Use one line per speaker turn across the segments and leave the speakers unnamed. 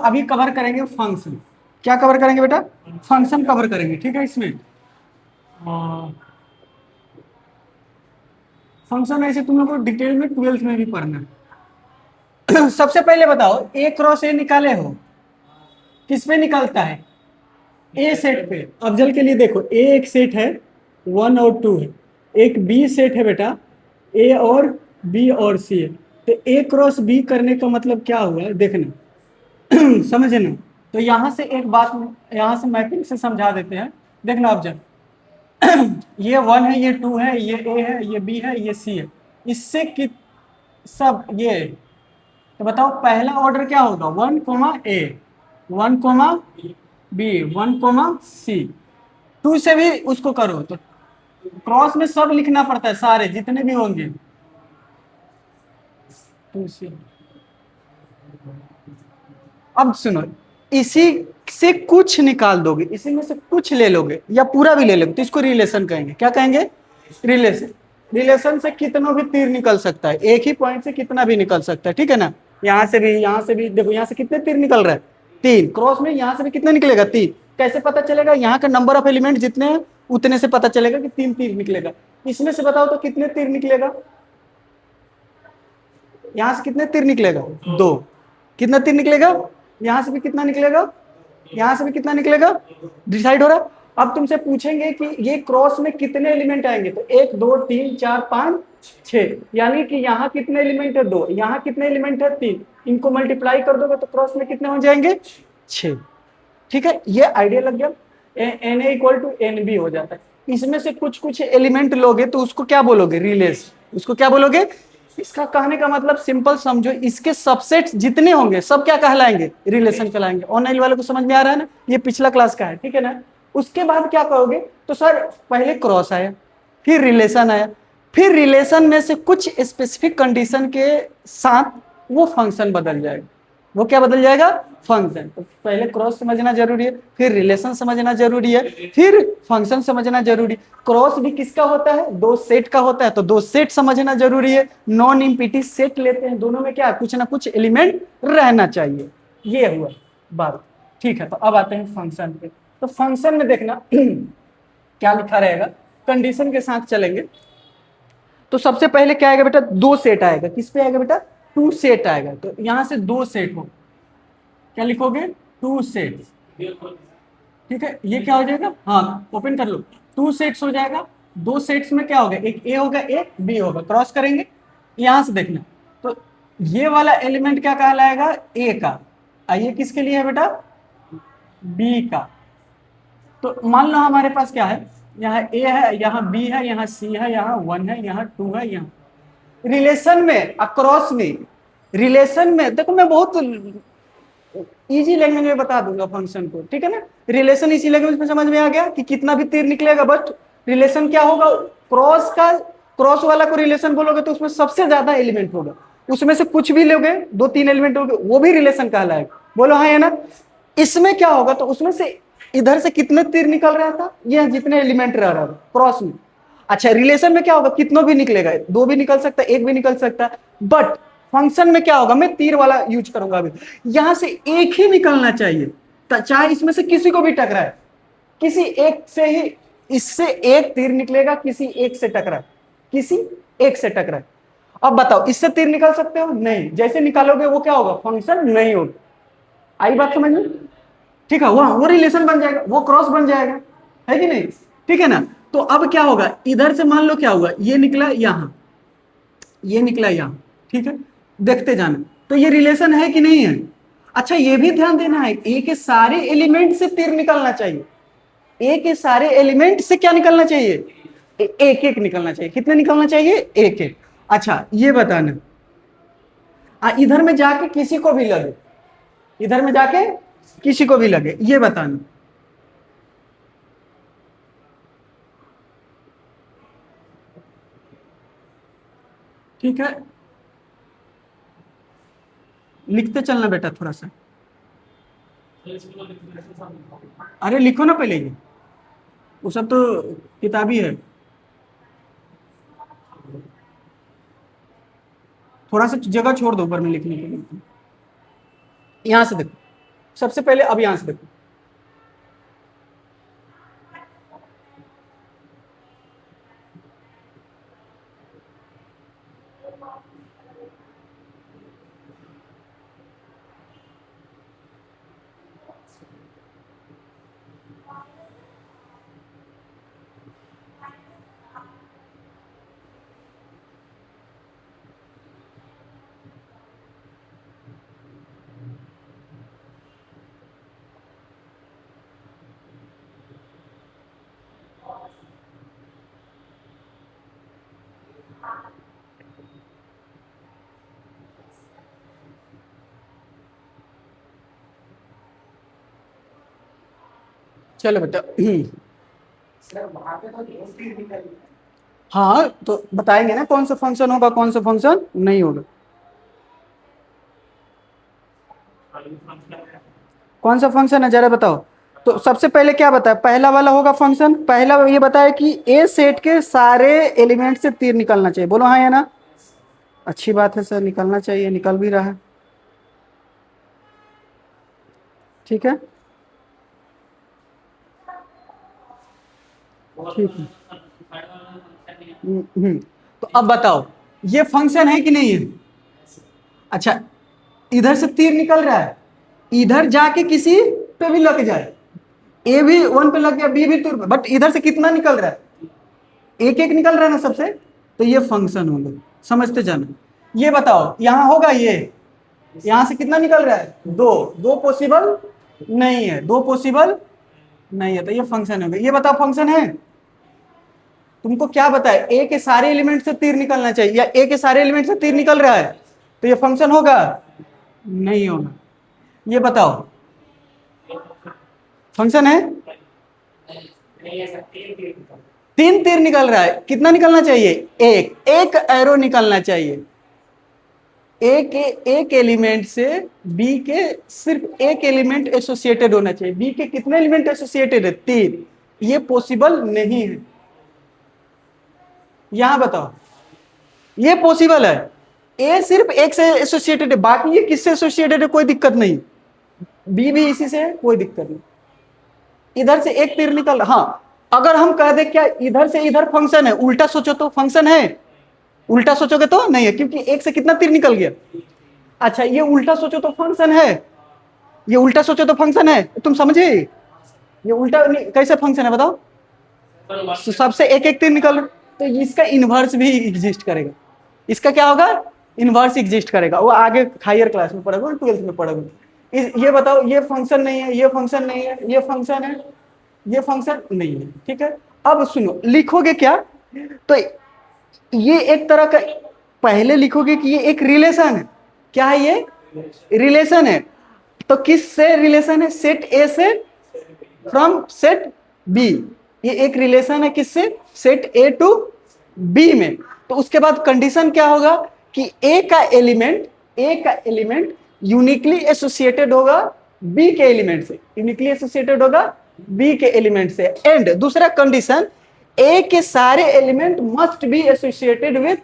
अभी कवर करेंगे फंक्शन। क्या कवर करेंगे बेटा? फंक्शन कवर करेंगे, ठीक है। इसमें फंक्शन ऐसे तुम लोग को डिटेल में 12th में भी पढ़ना है। सबसे पहले बताओ, ए क्रॉस ए निकाले हो, किस पे निकलता है? ए सेट पे। अफजल के लिए देखो, ए एक सेट है, 1 और 2 है। एक बी सेट है बेटा, ए और बी और सी है। तो ए क्रॉस बी करने का मतलब क्या हुआ है देखना। समझे ना? तो यहां से एक बात, यहां से मैपिंग से समझा देते हैं। देखना अफजल, ये 1 है, ये 2 है, ये ए है, ये बी है, ये सी है। इससे कि सब ये, तो बताओ पहला ऑर्डर क्या होगा? 1 ए, 1 बी, 1 सी। 2 से भी उसको करो तो क्रॉस में सब लिखना पड़ता है, सारे जितने भी होंगे। 2 से, अब सुनो, इसी से कुछ निकाल दोगे, इसी में से कुछ ले लोगे या पूरा भी ले लोगे तो इसको रिलेशन कहेंगे। क्या कहेंगे? रिलेशन। रिलेशन से कितना भी तीर निकल सकता है, एक ही पॉइंट से कितना भी निकल सकता है, ठीक है ना? यहाँ से भी, यहाँ से भी देखो, यहाँ से कितने तीर निकल रहा है? 3। क्रॉस में यहाँ से भी कितना निकलेगा? 3। कैसे पता चलेगा? यहाँ का नंबर ऑफ एलिमेंट जितने हैं उतने से पता चलेगा कि 3 तीर निकलेगा। इसमें से बताओ तो कितने तीर निकलेगा? यहाँ से कितने तीर निकलेगा? 2। कितना तीर निकलेगा? यहाँ से भी कितना निकलेगा? यहाँ से भी कितना निकलेगा? डिसाइड हो रहा है? अब तुमसे पूछेंगे कि ये क्रॉस में कितने एलिमेंट आएंगे, तो 1 2 3 4 5 6, यानी कि यहाँ कितने एलिमेंट है? 2। यहाँ कितने एलिमेंट है? 3। इनको मल्टीप्लाई कर दोगे तो क्रॉस में कितने हो जाएंगे? 6। ठीक है, ये आइडिया लग गया। N A equal to n B हो जाता है। इसमें से कुछ कुछ एलिमेंट लोगे तो उसको क्या बोलोगे? रिलेशन। उसको क्या बोलोगे? इसका कहने का मतलब सिंपल समझो, इसके सबसेट जितने होंगे सब क्या कहलाएंगे? रिलेशन कहलाएंगे। ऑनलाइन वाले को समझ में आ रहा है ना? ये पिछला क्लास का है, ठीक है ना? उसके बाद क्या कहोगे? तो सर पहले क्रॉस आया, फिर रिलेशन आया, फिर रिलेशन में से कुछ स्पेसिफिक कंडीशन के साथ वो फंक्शन बदल जाएगा। वो क्या बदल जाएगा? फंक्शन। तो पहले क्रॉस समझना जरूरी है, फिर रिलेशन समझना जरूरी है, फिर फंक्शन समझना जरूरी। क्रॉस भी किसका होता है? 2 सेट का होता है, तो 2 सेट समझना जरूरी है। नॉन इम्पीटी सेट लेते हैं, दोनों में क्या कुछ ना कुछ एलिमेंट रहना चाहिए। ये हुआ बात, ठीक है। तो अब आते हैं फंक्शन पे। तो फंक्शन में देखना क्या लिखा रहेगा, कंडीशन के साथ चलेंगे। तो सबसे पहले क्या आएगा बेटा? 2 सेट आएगा। किस पे आएगा बेटा? 2 सेट आएगा। तो यहां से 2 सेट हो, क्या लिखोगे? 2 सेट। ठीक है, ये क्या हो जाएगा? हाँ, ओपन कर लो। 2 सेट्स हो जाएगा। 2 सेट्स में क्या होगा? एक ए होगा, एक बी होगा। क्रॉस करेंगे, यहां से देखना। तो ये वाला एलिमेंट क्या कहलाएगा? ए का। ये किसके लिए है बेटा? बी का। तो मान लो हमारे पास क्या है, यहाँ ए है, यहाँ बी है, यहाँ सी है, यहाँ 1 है, यहाँ 2 है, यहाँ रिलेशन में, अक्रॉस में। रिलेशन में देखो, मैं बहुत इजी लैंग्वेज में बता दूंगा फंक्शन को, ठीक है ना? रिलेशन इसी लैंग्वेज में समझ में आ गया कि कितना भी तीर निकलेगा, बट रिलेशन क्या होगा? क्रॉस का, क्रॉस वाला को रिलेशन बोलोगे तो उसमें सबसे ज्यादा एलिमेंट होगा। उसमें से कुछ भी लोगे, 2 3 एलिमेंट होंगे, वो भी रिलेशन कहलाएगा। बोलो हाँ या ना? इसमें क्या होगा? तो उसमें से इधर से कितने तीर निकल रहा था? ये जितने एलिमेंट रह रहा था क्रॉस में। अच्छा, रिलेशन में क्या होगा? कितनों भी निकलेगा, 2 भी निकल सकता है, 1 भी निकल सकता है। बट फंक्शन में क्या होगा? मैं तीर वाला यूज करूंगा अभी। यहां से एक ही निकलना चाहिए, चाहे इसमें से किसी को भी टकराए। किसी एक से ही, इससे एक तीर निकलेगा, किसी एक से टकराए, किसी एक से टकराए। अब बताओ, इससे तीर निकल सकते हो? नहीं। जैसे निकालोगे वो क्या होगा? फंक्शन नहीं होगा। आई बात समझ में? ठीक है, वो रिलेशन बन जाएगा, वो क्रॉस बन जाएगा, है कि नहीं? ठीक है ना? तो अब क्या होगा? इधर से मान लो क्या हुआ, ये निकला यहां, ये निकला यहां, ठीक है? देखते जाना। तो ये रिलेशन है कि नहीं है? अच्छा, ये भी ध्यान देना है, ए के सारे एलिमेंट से तीर निकलना चाहिए। ए के सारे एलिमेंट से क्या निकलना चाहिए? एक एक निकलना चाहिए। कितने निकलना चाहिए? एक एक। अच्छा, ये बताना, इधर में जाके किसी को भी लगे, इधर में जाके किसी को भी लगे, ये बताना। ठीक है, लिखते चलना बेटा थोड़ा सा। अरे लिखो ना पहले, ये वो सब तो किताबी है। थोड़ा सा जगह छोड़ दो ऊपर में लिखने के लिए। यहां से देखो, सबसे पहले अब यहां से देखो, चलो बेटा। हाँ तो बताएंगे ना कौन सा फंक्शन होगा कौन सा फंक्शन नहीं होगा। कौन सा फंक्शन है जरा बताओ। तो सबसे पहले क्या बताया, पहला वाला होगा फंक्शन। पहला ये बताया कि ए सेट के सारे एलिमेंट से तीर निकलना चाहिए, बोलो हाँ या ना। अच्छी बात है सर, निकलना चाहिए, निकल भी रहा है। ठीक है, ठीक है। तो अब बताओ ये फंक्शन है कि नहीं है। अच्छा, इधर से तीर निकल रहा है, इधर जाके किसी पे भी लग जाए, ए भी वन पे लग गया, बी भी टू पे, बट इधर से कितना निकल रहा है, एक एक निकल रहा है ना सबसे, तो ये फंक्शन होगा, समझते जाना। ये बताओ यहां होगा ये, यहां से कितना निकल रहा है, दो, दो पॉसिबल नहीं है, दो पॉसिबल नहीं है, तो ये फंक्शन होगा। ये बताओ फंक्शन है। तुमको क्या बताए, ए के सारे एलिमेंट से तीर निकलना चाहिए, या ए के सारे एलिमेंट से तीर निकल रहा है, तो ये फंक्शन होगा नहीं होगा। ये बताओ फंक्शन है। तीन तीर निकल रहा है, कितना निकलना चाहिए, एक, एक एरो निकलना चाहिए। ए के एक एलिमेंट से बी के सिर्फ एक एलिमेंट एसोसिएटेड होना चाहिए, बी के कितने एलिमेंट एसोसिएटेड है, तीन। ये पॉसिबल नहीं है। यहां बताओ ये पॉसिबल है, ए सिर्फ एक से एसोसिएटेड है, बाकी ये किससे एसोसिएटेड है कोई दिक्कत नहीं, बी भी इसी से है, कोई दिक्कत नहीं। इधर से एक तीर निकल, हाँ अगर हम कह दे क्या इधर से इधर फंक्शन है, उल्टा सोचो तो फंक्शन है, उल्टा सोचोगे तो नहीं है, क्योंकि एक से कितना तीर निकल गया। अच्छा ये उल्टा सोचो तो फंक्शन है, ये उल्टा सोचो तो फंक्शन है, तुम समझे। ये उल्टा कैसे फंक्शन है बताओ, तो सबसे एक एक तीर निकल रहा, तो इसका इनवर्स भी एग्जिस्ट करेगा। इसका क्या होगा, इनवर्स एग्जिस्ट करेगा, वो आगे हायर क्लास में पढ़ोगे, 12th में पढ़ोगे। ये बताओ ये फंक्शन नहीं है, ये फंक्शन नहीं है, ये फंक्शन है, ये फंक्शन नहीं है, ठीक है। अब सुनो लिखोगे क्या, तो ये एक तरह का, पहले लिखोगे कि ये एक रिलेशन है, क्या है ये, रिलेशन है। तो किस से रिलेशन है, सेट ए से फ्रॉम सेट बी, ये एक रिलेशन है किससे, सेट ए टू बी में। तो उसके बाद कंडीशन क्या होगा कि ए का एलिमेंट यूनिकली एसोसिएटेड होगा बी के एलिमेंट से, यूनिकली एसोसिएटेड होगा बी के एलिमेंट से। एंड दूसरा कंडीशन, ए के सारे element must be associated with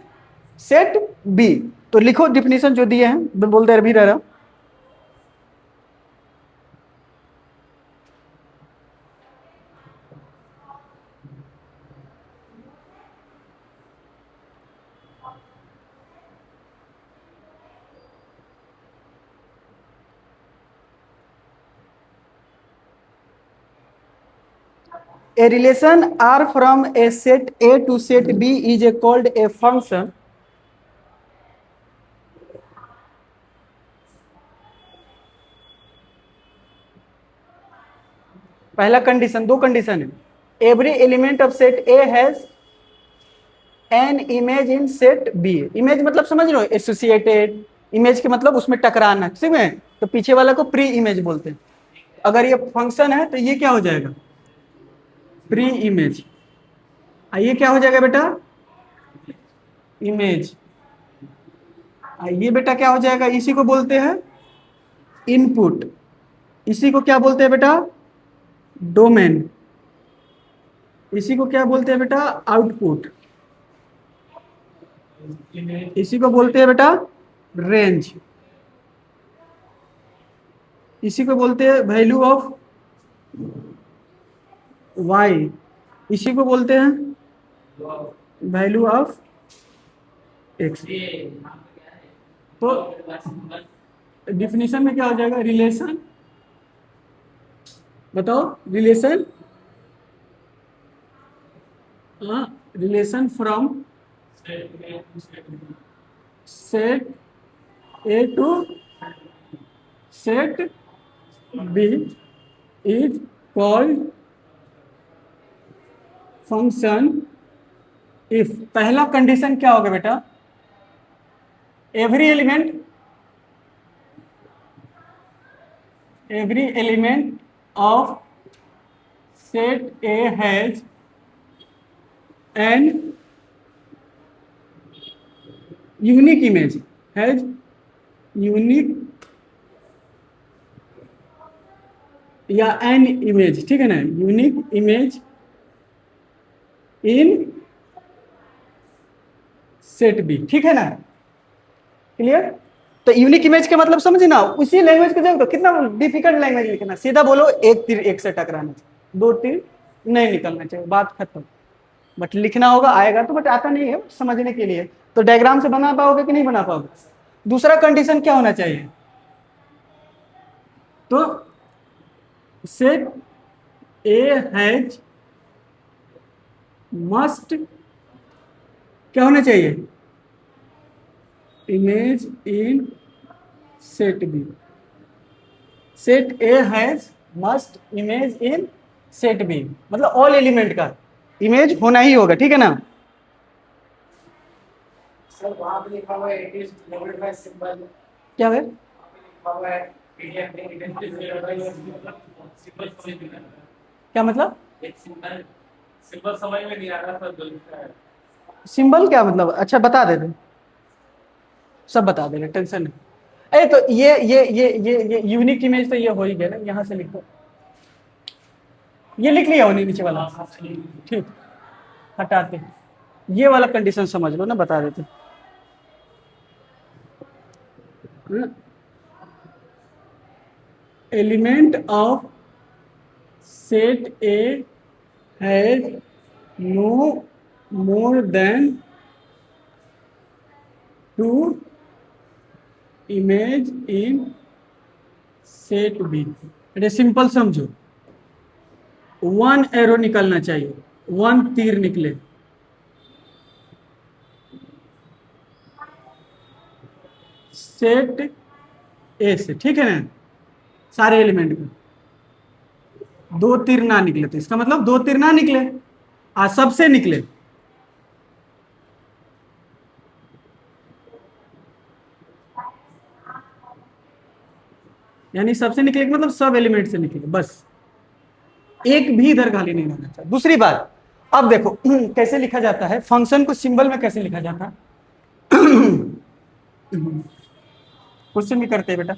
set B. तो लिखो डिफिनेशन जो दिए हैं, मैं बोलते अभी रह रहा। A relation R from a set A to set B is called a function. पहला कंडीशन, दो कंडीशन है, every element of set A has an image in set B. Image मतलब समझ रहे हो, एसोसिएटेड, इमेज के मतलब उसमें टकराना, ठीक है, तो पीछे वाला को प्री इमेज बोलते हैं। अगर ये फंक्शन है तो ये क्या हो जाएगा, प्री इमेज। ये क्या हो जाएगा बेटा, इमेज। ये बेटा क्या हो जाएगा, इसी को बोलते हैं इनपुट, इसी को क्या बोलते हैं बेटा, डोमेन, इसी को क्या बोलते हैं बेटा, आउटपुट, इसी को बोलते हैं बेटा रेंज। इसी को बोलते हैं वैल्यू ऑफ वाई, इसी को बोलते हैं वैल्यू ऑफ एक्स। तो डिफिनीशन में क्या हो जाएगा, रिलेशन, बताओ relation, relation from set A to set B is called function if, पहला कंडीशन क्या होगा बेटा, every element of set A has an unique image, has unique या an image, ठीक है ना, unique image in set B, ठीक है ना, क्लियर। तो यूनिक इमेज के मतलब समझे ना, उसी लैंग्वेज के जरूरत, कितना डिफिकल्ट लैंग्वेज लिखना, सीधा बोलो एक तीर एक से टकराना चाहिए, दो तीर नहीं निकलना चाहिए, बात खत्म। बट लिखना होगा, आएगा तो, बट आता नहीं है समझने के लिए। तो डायग्राम से बना पाओगे कि नहीं बना पाओगे। दूसरा कंडीशन क्या होना चाहिए, तो सेट ए हैज मस्ट क्या होना चाहिए, image in set B, set A has must image in set B, मतलब ऑल एलिमेंट का इमेज होना ही होगा, ठीक है ना।
सर वहाँ पे लिखा हुआ है it is denoted by symbol,
क्या है,
लिखा हुआ है पीडीएफ में it is denoted by symbol,
क्या मतलब,
एक सिंबल, सिंबल समझ में नहीं आ रहा सर जो लिखा है।
सिंबल क्या मतलब, अच्छा बता देते, सब बता देंगे, टेंशन नहीं। अरे तो ये यूनिक इमेज तो ये हो ही गया ना, यहाँ से लिख दो, ये लिख लिया होने नीचे वाला, ठीक, हटाते, ये वाला कंडीशन समझ लो ना, बता देते। Element of set A has no more than two image in set B. अरे सिंपल समझो, वन एरो निकलना चाहिए, वन तीर निकले, सेट ए से, ठीक है ना, सारे एलिमेंट में दो तीर ना निकले, तो इसका मतलब दो तीर ना निकले, सबसे निकले, यानी सबसे निकले मतलब सब एलिमेंट से निकले, बस एक भी इधर खाली नहीं रहना चाहिए। दूसरी बात, अब देखो कैसे लिखा जाता है फंक्शन को, सिंबल में कैसे लिखा जाता है, क्वेश्चन भी करते हैं बेटा।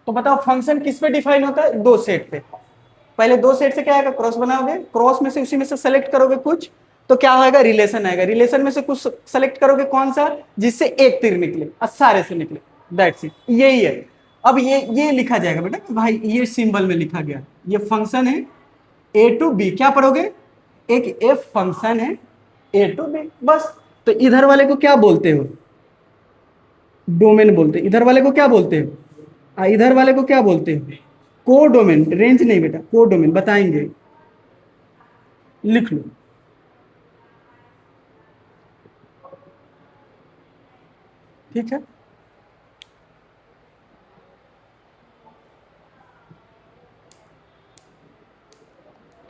तो बताओ फंक्शन किस पे डिफाइन होता है, दो सेट पे। पहले दो सेट से क्या आएगा, क्रॉस बनाओगे, क्रॉस में से उसी में से सेलेक्ट करोगे कुछ, तो क्या होगा, रिलेशन आएगा, रिलेशन में से कुछ सेलेक्ट करोगे कौन सा, जिससे एक तीर निकले और सारे से निकले, दैट्स इट, यही है। अब ये लिखा जाएगा बेटा कि भाई ये सिंबल में लिखा गया, ये फंक्शन है ए टू बी, क्या पढ़ोगे, एक एफ फंक्शन है ए टू बी, बस। तो इधर वाले को क्या बोलते हो, डोमेन बोलते, इधर वाले को क्या बोलते हो, इधर वाले को क्या बोलते हो, को डोमेन, रेंज नहीं बेटा, को डोमेन बताएंगे, लिख लो। ठीक है,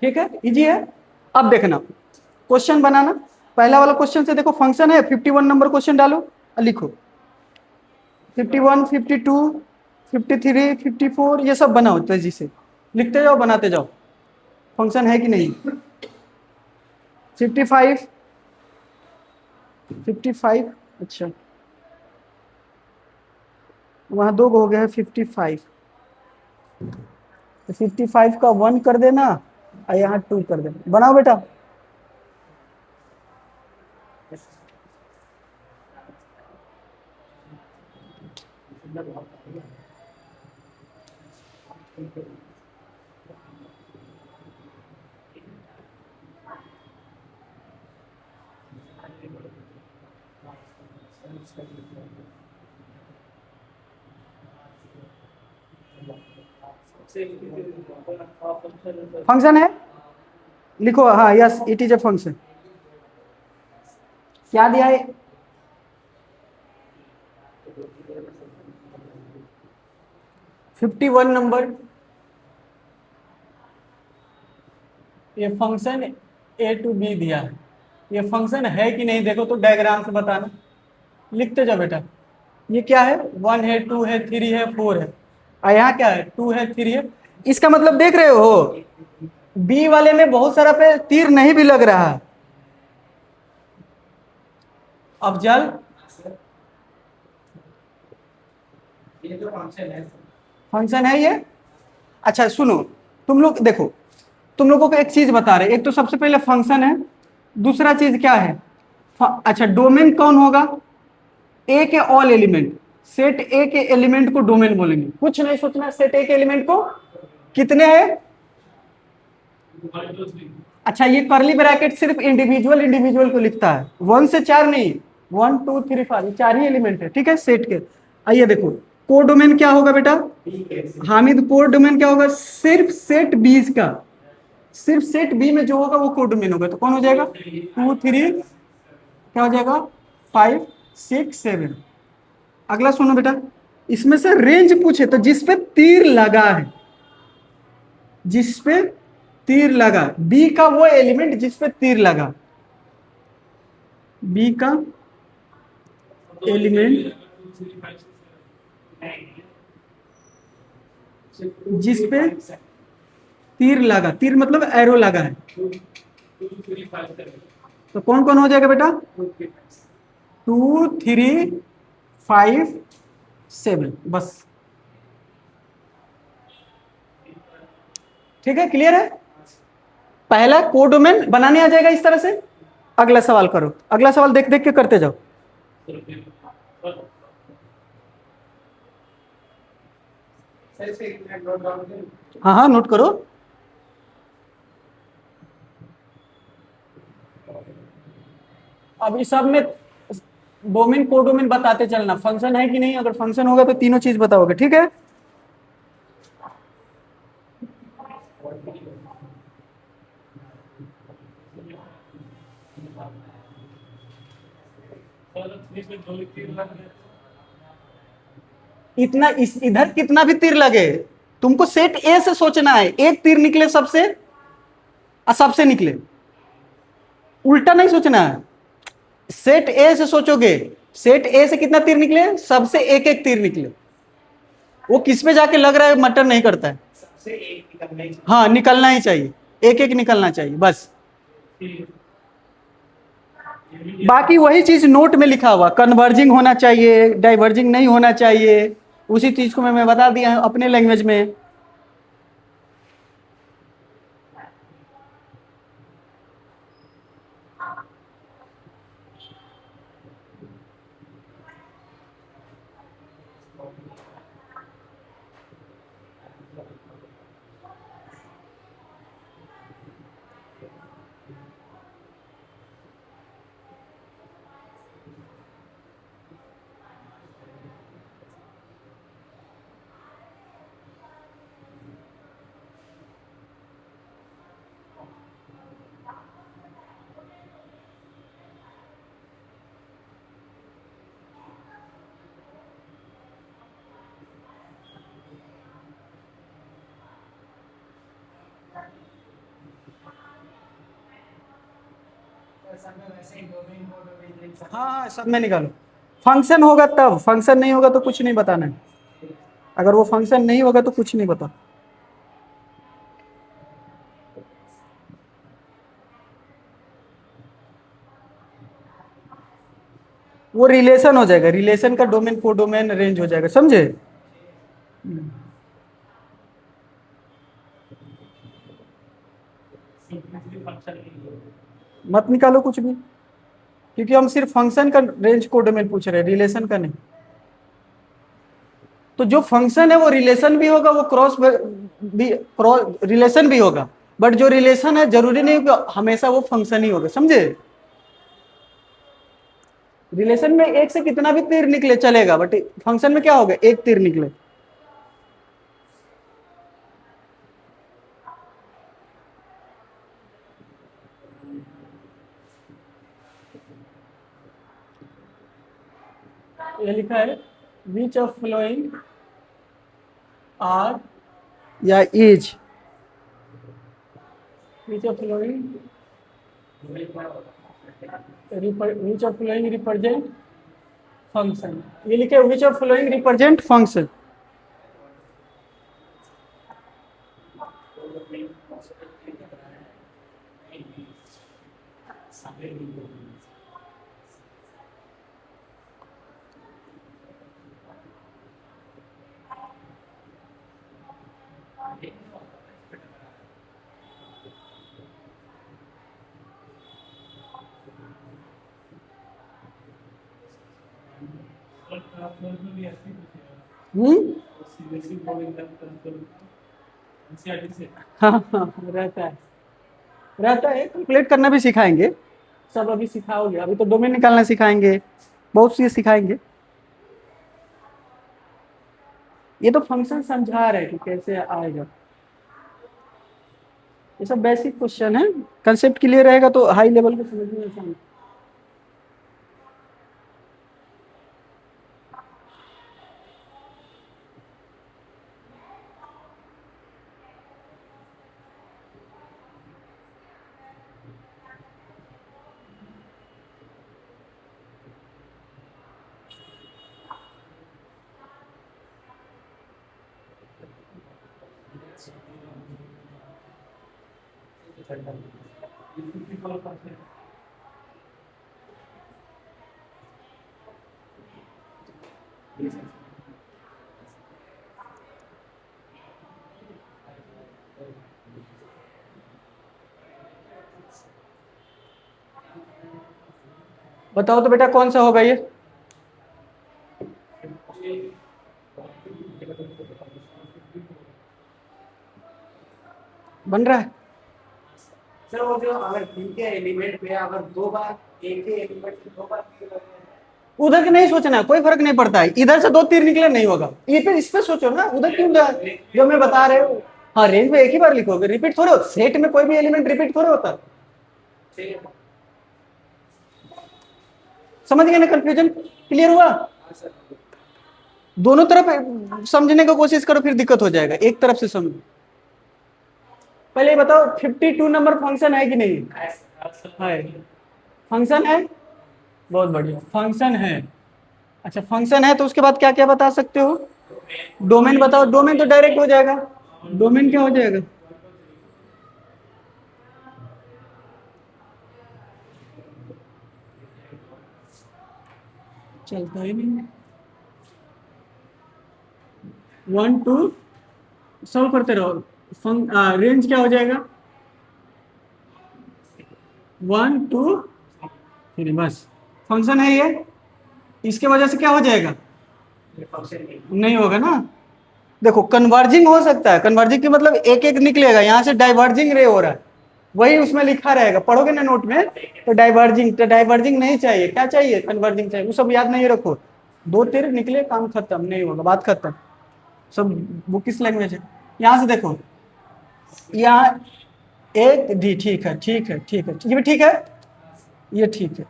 ठीक है, इजी है। अब देखना क्वेश्चन बनाना, पहला वाला क्वेश्चन से देखो, फंक्शन है 51 नंबर क्वेश्चन डालो और लिखो, 51, 52, 53, 54 ये सब बनाओ तेजी से, लिखते जाओ बनाते जाओ, फंक्शन है कि नहीं। 55, 55, अच्छा वहां दो हो गया है 55, तो 55 का 1 कर देना और यहाँ 2 कर देना, बनाओ बेटा। फंक्शन है, लिखो, हाँ yes it is a function. क्या दिया है? $51 नंबर। ये फंक्शन ए टू बी दिया है, ये फंक्शन है कि नहीं देखो तो डायग्राम से बताना। लिखते जाओ बेटा। ये क्या है? 1 है, 2 है, 3 है, 4 है, और यहाँ क्या है? 2 है, 3 है। इसका मतलब देख रहे हो, बी वाले में बहुत सारा पे तीर नहीं भी लग रहा है। अफजल,
ये जो फंक्शन है
फंक्शन है ये। अच्छा सुनो, तुम लोग देखो, तुम लोगों को एक चीज बता रहे, एक तो सबसे पहले फंक्शन है, दूसरा चीज क्या है? अच्छा डोमेन कौन होगा? ए के ऑल एलिमेंट, सेट ए के एलिमेंट को डोमेन बोलेंगे। कुछ नहीं सोचना, सेट ए के एलिमेंट को कितने हैं? अच्छा ये कर्ली ब्रैकेट सिर्फ इंडिविजुअल इंडिविजुअल को लिखता है, 1 से 4 नहीं, 1 2 3 4 4 ही एलिमेंट है, ठीक है सेट के। आइए देखो, कोडोमेन क्या होगा बेटा? हामिद, कोडोमेन क्या होगा? सिर्फ सेट बी का, सिर्फ सेट बी में जो होगा वो कोडोमेन होगा। तो कौन हो जाएगा? 2 3, क्या हो जाएगा? 5 6 7। अगला सुनो बेटा, इसमें से रेंज पूछे तो जिस पे तीर लगा है, जिस पे तीर लगा, बी का वो एलिमेंट जिस पे तीर लगा, बी का एलिमेंट जिस पे तीर लगा, तीर मतलब एरो लगा है, तो कौन कौन हो जाएगा बेटा? 2 3 5 7, बस। ठीक है, क्लियर है? पहला कोडोमेन बनाने आ जाएगा इस तरह से। अगला सवाल करो, अगला सवाल देख देख के करते जाओ। हाँ हाँ नोट करो। अब इस सब में डोमेन कोडोमेन बताते चलना, फंक्शन है कि नहीं, अगर फंक्शन होगा तो तीनों चीज बताओगे, ठीक है? इतना इस इधर कितना भी तीर लगे, तुमको सेट ए से सोचना है, एक तीर निकले सबसे और सबसे निकले, उल्टा नहीं सोचना है। सेट ए से सोचोगे, सेट ए से कितना तीर निकले? सबसे एक एक तीर निकले, वो किस पे जाके लग रहा है मैटर नहीं करता है।
सबसे एक निकलना ही
हाँ निकलना ही चाहिए, एक एक निकलना चाहिए बस। बाकी वही चीज नोट में लिखा हुआ, कन्वर्जिंग होना चाहिए, डाइवर्जिंग नहीं होना चाहिए, उसी चीज को मैं बता दिया अपने लैंग्वेज में।
वैसे ही डोमेन को डोमेन लिख सकते
हाँ हाँ सब में निकालो। फंक्शन होगा तब, फंक्शन नहीं होगा तो कुछ नहीं बताना है। अगर वो फंक्शन नहीं होगा तो कुछ नहीं बता। वो रिलेशन हो जाएगा, रिलेशन का डोमेन को डोमेन रेंज हो जाएगा, समझे? मत निकालो कुछ भी, क्योंकि हम सिर्फ फंक्शन का रेंज को डोमेन पूछ रहे हैं, रिलेशन का नहीं। तो जो फंक्शन है वो रिलेशन भी होगा, वो भी क्रॉस रिलेशन भी होगा, बट जो रिलेशन है जरूरी नहीं कि हमेशा वो फंक्शन ही होगा, समझे। रिलेशन में एक से कितना भी तीर निकले चलेगा, बट फंक्शन में क्या होगा, एक तीर निकले। ये लिखा है विच ऑफ फ्लोइंग आर या is, which of following which of following represent function. ये लिखे which of following represent function. हम्म, हाँ हाँ, रहता है कैलकुलेट करना भी सिखाएंगे, सब अभी सिखाओगे, अभी तो डोमेन निकालना सिखाएंगे, बहुत सी सिखाएंगे। ये तो फंक्शन समझा रहे हैं कि कैसे आएगा, ये सब बेसिक क्वेश्चन है, कंसेप्ट क्लियर रहेगा तो हाई लेवल को समझ में आसान। बताओ तो बेटा कौन सा होगा ये, बन रहा है।
सर वो जो अगर इनके एलिमेंट में अगर दो बार एक ही एलिमेंट से दो बार तीर लग जाए,
उधर के नहीं सोचना है, कोई फर्क नहीं पड़ता है, इधर से दो तीर निकले नहीं होगा, ये पे इस पे सोचो ना, उधर क्यों जो मैं बता रहे हो। हाँ रेंज में एक ही बार लिखोगे, रिपीट थोड़े होता, सेट में कोई भी एलिमेंट रिपीट थोड़े होता।
ठीक है।
समझ गए ना, कंफ्यूजन क्लियर हुआ।
हाँ सर।
दोनों तरफ समझने की कोशिश करो, फिर दिक्कत हो जाएगा, एक तरफ से समझो। पहले ये बताओ 52 नंबर फंक्शन है कि नहीं है, फंक्शन है, बहुत बढ़िया फंक्शन है। अच्छा फंक्शन है तो उसके बाद क्या क्या बता सकते हो, डोमेन बताओ, डोमेन तो डायरेक्ट हो जाएगा, डोमेन क्या हो जाएगा, चलता ही नहीं, 1 2 सॉल्व करते रहो, रेंज क्या हो जाएगा, 1 2 3, बस फंक्शन है ये, इसके वजह से क्या हो जाएगा,
ये फंक्शन
नहीं होगा ना। देखो कन्वर्जिंग हो सकता है, कन्वर्जिंग की मतलब एक एक निकलेगा, यहाँ से डाइवर्जिंग रे हो रहा है, वही उसमें लिखा रहेगा, पढ़ोगे ना नोट में, तो डाइवर्जिंग नहीं चाहिए, क्या चाहिए, कन्वर्जिंग चाहिए, वो सब याद नहीं रखो, दो तीर निकले काम खत्म, नहीं होगा, बात खत्म, सब बुक किस लैंग्वेज है। यहाँ से देखो, यहाँ एक डी, ठीक है ठीक है ठीक है, ये भी ठीक है, ये ठीक है,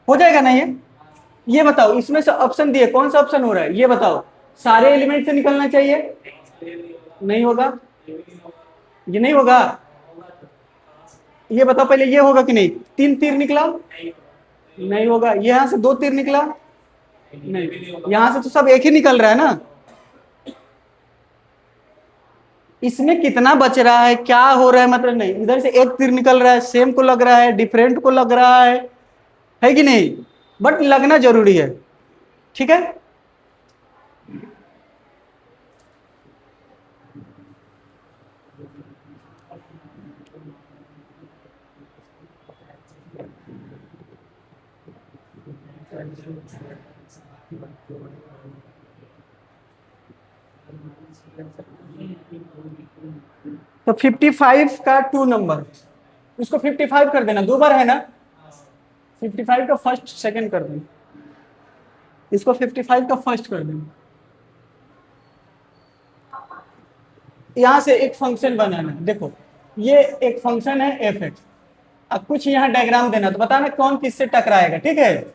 हो जाएगा ना ये बताओ इसमें से ऑप्शन दिए कौन सा ऑप्शन हो रहा है, ये बताओ, सारे एलिमेंट से निकलना चाहिए, नहीं होगा, ये नहीं होगा, ये बताओ पहले ये होगा कि नहीं, 3 तीर निकला, नहीं होगा, यहाँ से 2 तीर निकला, नहीं, यहाँ से तो सब एक ही निकल रहा है ना, इसमें कितना बच रहा है, क्या हो रहा है, मतलब नहीं, इधर से एक तीर निकल रहा है, सेम को लग रहा है, डिफरेंट को लग रहा है कि नहीं, बट लगना जरूरी है, ठीक है। तो 55 का 2 नंबर, उसको 55 कर देना, 2 बार है ना, 55 का फर्स्ट सेकंड कर देना, इसको 55 का फर्स्ट कर देना। यहां से एक फंक्शन बनाना है, देखो ये एक फंक्शन है एफ एक्स, अब कुछ यहाँ डायग्राम देना, तो बताना कौन किससे टकराएगा, ठीक है।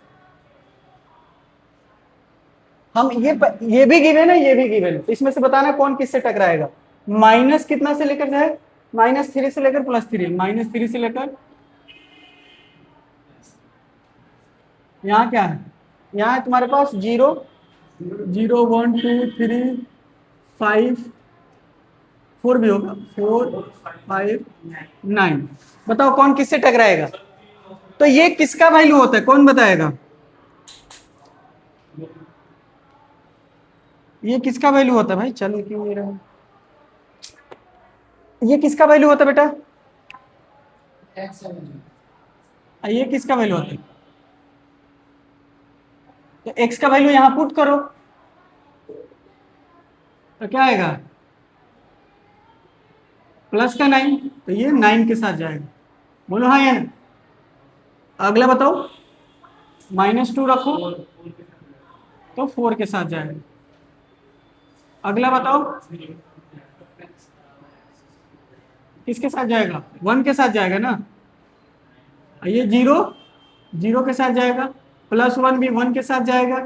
हम ये भी गिवन है, ये भी गिवन है, तो इसमें से बताना कौन किससे टकराएगा। माइनस कितना से लेकर जाए, -3 से लेकर +3, -3 से लेकर यहाँ क्या है, यहाँ है तुम्हारे पास 0 0 1 2 3 5 4 भी होगा, 4 5 9, बताओ कौन किससे टकराएगा। तो ये किसका वैल्यू होता है, कौन बताएगा, ये किसका वैल्यू होता है भाई, चल क्यों नहीं रहा, ये किसका वैल्यू होता है बेटा, ये किसका वैल्यू होता है, तो x का वैल्यू यहां पुट करो, तो क्या आएगा प्लस का 9, तो ये 9 के साथ जाएगा, बोलो हाँ या ना। अगला बताओ, -2 रखो तो 4 के साथ जाएगा। अगला बताओ किसके साथ जाएगा, 1 के साथ जाएगा ना, ये 0 0 के साथ जाएगा, +1 भी 1 के साथ जाएगा।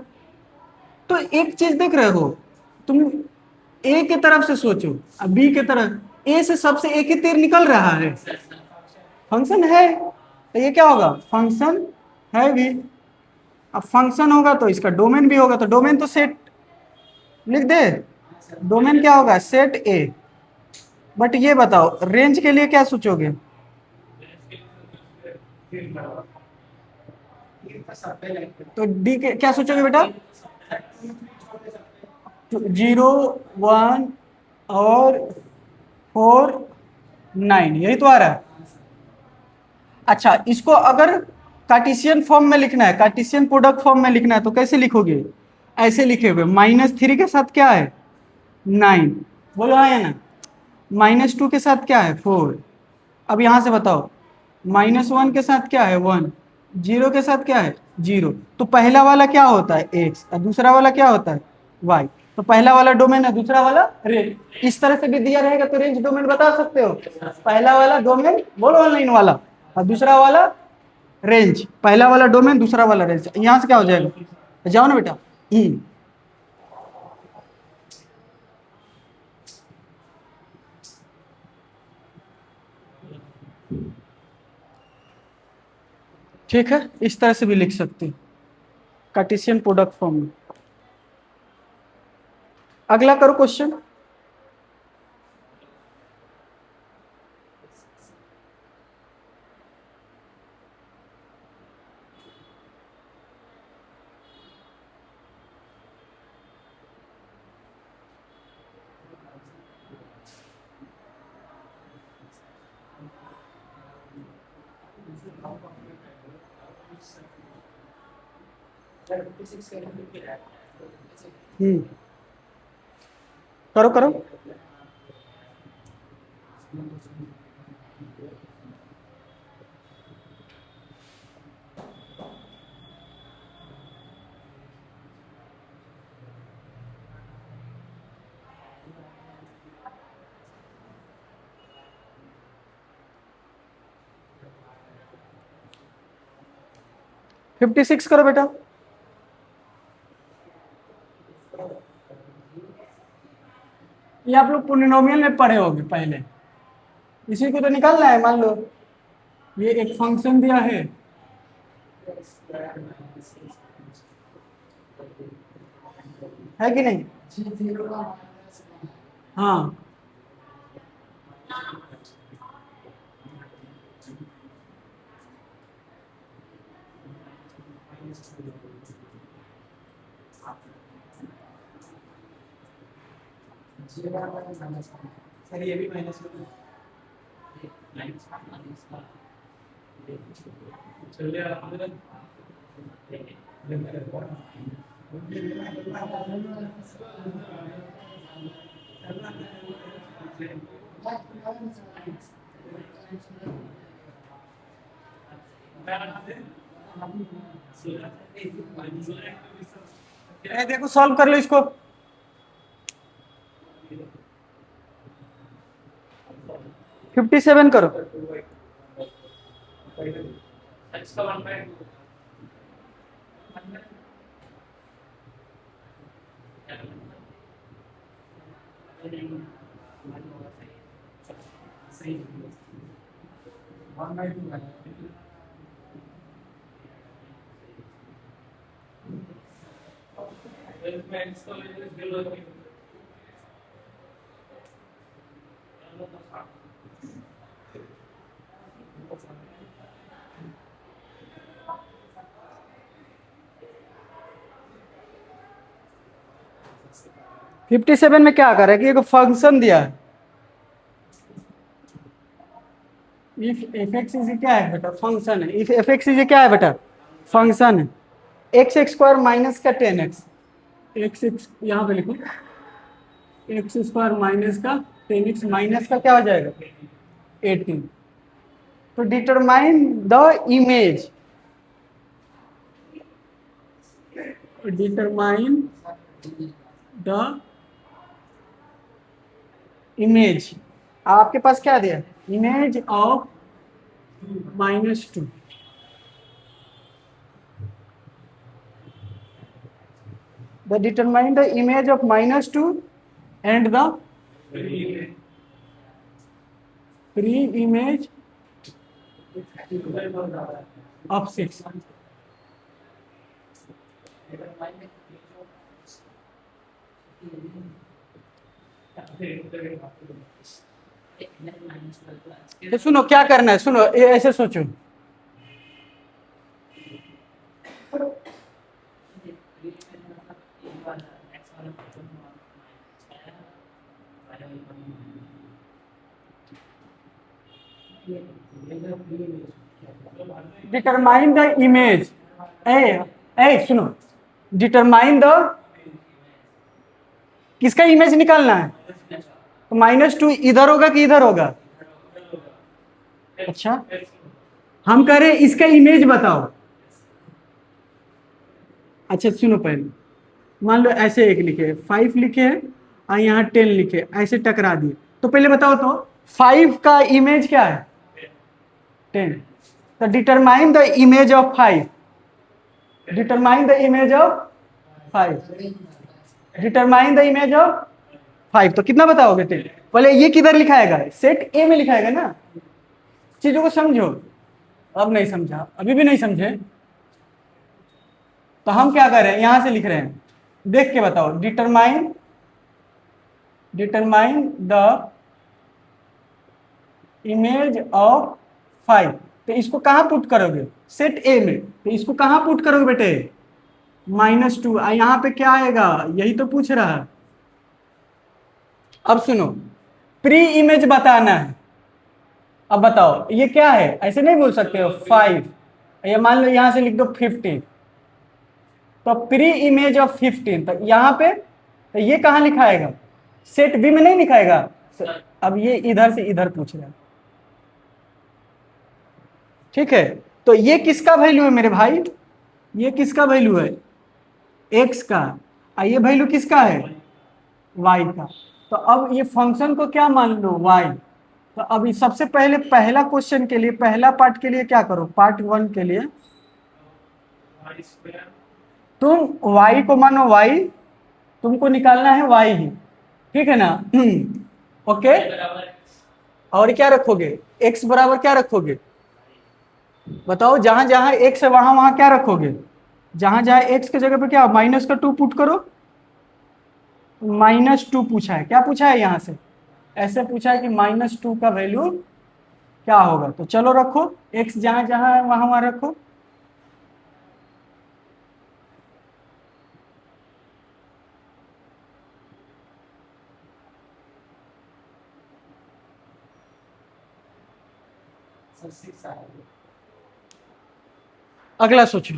तो एक चीज देख रहे हो तुम, ए की तरफ से सोचो, अब बी की तरफ, ए से सबसे एक ही तीर निकल रहा है, फंक्शन है, तो ये क्या होगा, फंक्शन है भी। अब फंक्शन होगा तो इसका डोमेन भी होगा, तो डोमेन तो सेट लिख दे, डोमेन क्या होगा, सेट ए। बट ये बताओ रेंज के लिए क्या सोचोगे, तो डी के क्या सोचोगे बेटा, 0 1 और 4 9, यही तो आ रहा है। अच्छा, इसको अगर कार्टेशियन फॉर्म में लिखना है, कार्टेशियन प्रोडक्ट फॉर्म में लिखना है, तो कैसे लिखोगे, ऐसे लिखे हुए, -3 के साथ क्या है 9, बोलो हाँ या ना, -2 के साथ क्या है 4, अब यहां से बताओ, -1 के साथ क्या है 1, 0 के साथ क्या है 0, तो पहला वाला क्या होता है x और दूसरा वाला क्या होता है y, तो पहला वाला डोमेन है, दूसरा वाला रेंज, इस तरह से भी दिया रहेगा तो रेंज डोमेन बता सकते हो, पहला वाला डोमेन बोलो ऑनलाइन वाला, और दूसरा वाला रेंज, पहला वाला डोमेन दूसरा वाला रेंज, यहां से क्या हो जाएगा, जाओ ना बेटा। ठीक है, इस तरह से भी लिख सकते हैं कार्टेशियन प्रोडक्ट फॉर्म में। अगला करो क्वेश्चन, करो करो, -56 करो बेटा, ये आप लोग पोलिनोमियल में पढ़े होंगे पहले, इसी को तो निकालना है। मान लो ये एक फंक्शन दिया है कि नहीं, हाँ
सर ये भी माइनस चलिए
देखो सॉल्व कर लो इसको। फिफ्टी सेवन करो। फिफ्टी सेवन में क्या कर रहा है कि एक फंक्शन दिया है। इफ एफ एक्स इज क्या है बेटा, फंक्शन है। इफ एफ एक्स इज क्या है बेटा, फंक्शन है। एक्स एक्स स्क्वायर माइनस का 10x, एक्स एक्स यहाँ पे लिखो, एक्स स्क्वायर माइनस का 10x माइनस का क्या हो जाएगा 18। तो determine the image, determine the image, आपके पास क्या दिया, image of -2। The determine the image of -2 and the free image of 6। तो सुनो क्या करना है, सुनो ऐसे सोचो, डिटरमाइन द इमेज, ए सुनो, डिटरमाइन द, किसका इमेज निकालना है, तो -2 इधर होगा कि इधर होगा। अच्छा हम कह रहे हैं इसका इमेज बताओ। अच्छा सुनो, पहले मान लो ऐसे एक लिखे 5 लिखे हैं और यहाँ 10 लिखे, ऐसे टकरा दिए, तो पहले बताओ तो 5 का इमेज क्या है 10। तो determine the image of 5, determine the image of 5, determine the image of 5। तो कितना बताओगे 10। पहले ये किधर लिखाएगा, सेट ए में लिखाएगा ना। चीजों को समझो, अब नहीं समझा, अभी भी नहीं समझे, तो हम क्या कर रहे हैं, यहां से लिख रहे हैं, देख के बताओ, determine, determine the image of 5। तो इसको कहां पुट करोगे, सेट ए में, तो इसको कहां पुट करोगे बेटे, -2। यहां पे क्या आएगा, यही तो पूछ रहा है। अब सुनो, प्री इमेज बताना है। अब बताओ ये क्या है, ऐसे नहीं बोल सकते हो 5, ये मान लो यहां से लिख दो 15, तो प्री इमेज ऑफ 15, तो यहाँ पे, तो ये कहाँ लिखाएगा, सेट बी में नहीं लिखाएगा। अब ये इधर से इधर पूछ रहा है, ठीक है। तो ये किसका वैल्यू है मेरे भाई, ये किसका वैल्यू है, एक्स का, और ये वैल्यू किसका है, वाई का। तो अब ये फंक्शन को क्या मान लो, वाई। तो अभी सबसे पहले पहला क्वेश्चन के लिए, पहला पार्ट के लिए क्या करो, पार्ट 1 के लिए तुम y को मानो y, तुमको निकालना है y ही, ठीक है ना। ओके, और क्या रखोगे, x बराबर क्या रखोगे, बताओ, जहां जहां x है वहां वहां क्या रखोगे, जहां जहां x की जगह पे क्या -2 पुट करो। -2 पूछा है, क्या पूछा है यहां से, ऐसे पूछा है कि -2 का वैल्यू क्या होगा। तो चलो रखो, x जहां जहां है वहां वहां रखो। अगला सोचो,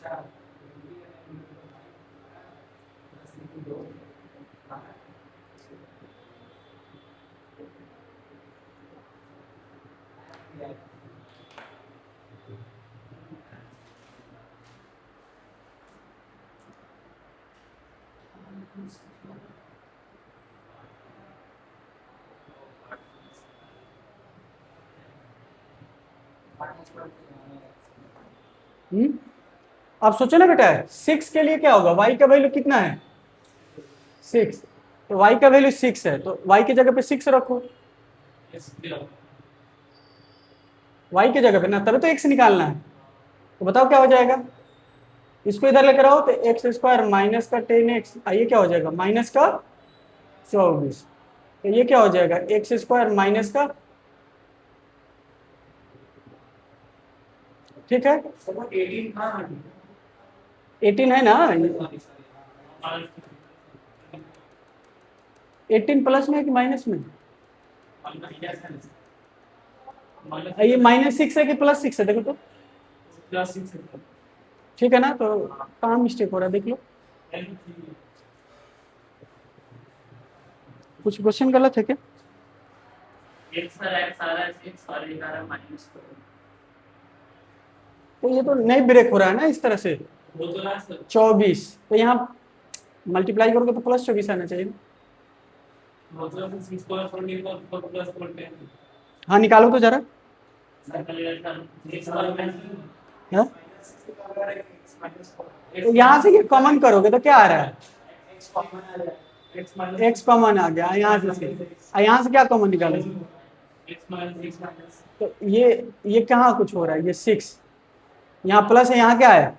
चार दो
हम्म अब सोचो ना बेटा, 6 के लिए क्या होगा, y का वैल्यू कितना है 6, तो y का वैल्यू 6 है, तो y की जगह पे 6 रखो, y की जगह पे ना, तभी तो x निकालना है। तो बताओ क्या हो जाएगा, इसको इधर लेकर आओ तो एक्स स्क्वायर माइनस का 10x, ये क्या हो जाएगा माइनस का 24, तो ये क्या हो जाएगा एक्स स्क्वायर माइनस का, ठीक है
18 कहाँ
18 है ना, 18 प्लस में है कि माइनस में, ये -6 है कि +6 है, देखो तो ठीक है ना, तो कहाँ मिस्टेक हो रहा है देख लो, कुछ क्वेश्चन गलत है क्या, तो ये तो नहीं ब्रेक हो रहा है ना इस तरह से, 24, तो यहाँ मल्टीप्लाई करोगे तो +24 आना चाहिए, हाँ निकालो तो जरा, हाँ? तो यहाँ से ये कॉमन करोगे तो क्या आ रहा है, x कॉमन आ गया, यहाँ से क्या कॉमन निकालोगे, तो ये कहाँ कुछ हो रहा है, ये 6 यहाँ प्लस है, यहाँ क्या है,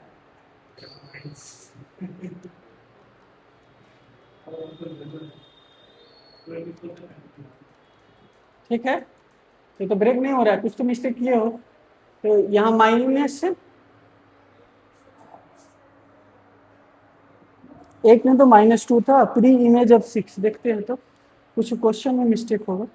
ठीक है, ये तो ब्रेक नहीं हो रहा है, कुछ तो मिस्टेक किए हो, तो यहाँ माइनस से एक में तो -2 था, प्री इमेज ऑफ 6 देखते हैं तो कुछ क्वेश्चन में मिस्टेक होगा,